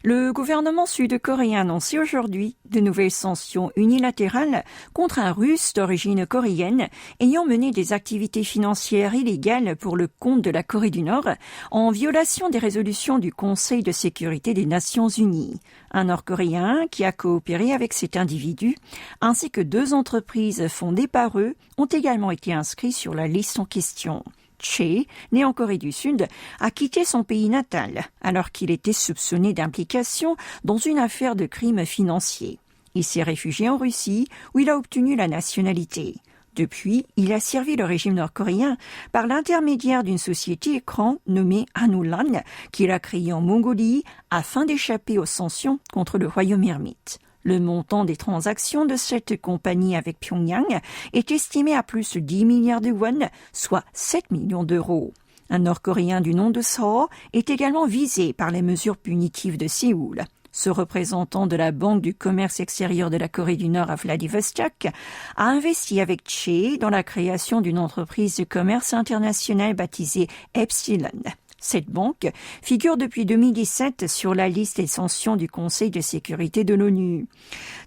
Le gouvernement sud-coréen a annoncé aujourd'hui de nouvelles sanctions unilatérales contre un Russe d'origine coréenne ayant mené des activités financières illégales pour le compte de la Corée du Nord en violation des résolutions du Conseil de sécurité des Nations Unies. Un Nord-Coréen qui a coopéré avec cet individu ainsi que 2 entreprises fondées par eux ont également été inscrits sur la liste en question. Che, né en Corée du Sud, a quitté son pays natal alors qu'il était soupçonné d'implication dans une affaire de crimes financiers. Il s'est réfugié en Russie où il a obtenu la nationalité. Depuis, il a servi le régime nord-coréen par l'intermédiaire d'une société écran nommée Hanulan qu'il a créée en Mongolie afin d'échapper aux sanctions contre le royaume ermite. Le montant des transactions de cette compagnie avec Pyongyang est estimé à plus de 10 milliards de won, soit 7 millions d'euros. Un Nord-Coréen du nom de Seo est également visé par les mesures punitives de Séoul. Ce représentant de la Banque du commerce extérieur de la Corée du Nord à Vladivostok a investi avec Che dans la création d'une entreprise de commerce international baptisée Epsilon. Cette banque figure depuis 2017 sur la liste des sanctions du Conseil de sécurité de l'ONU.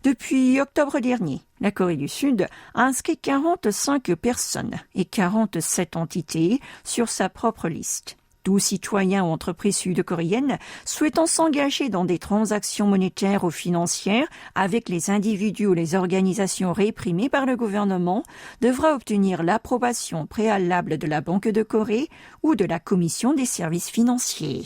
Depuis octobre dernier, la Corée du Sud a inscrit 45 personnes et 47 entités sur sa propre liste. Tout citoyen ou entreprise sud-coréenne souhaitant s'engager dans des transactions monétaires ou financières avec les individus ou les organisations réprimées par le gouvernement devra obtenir l'approbation préalable de la Banque de Corée ou de la Commission des services financiers.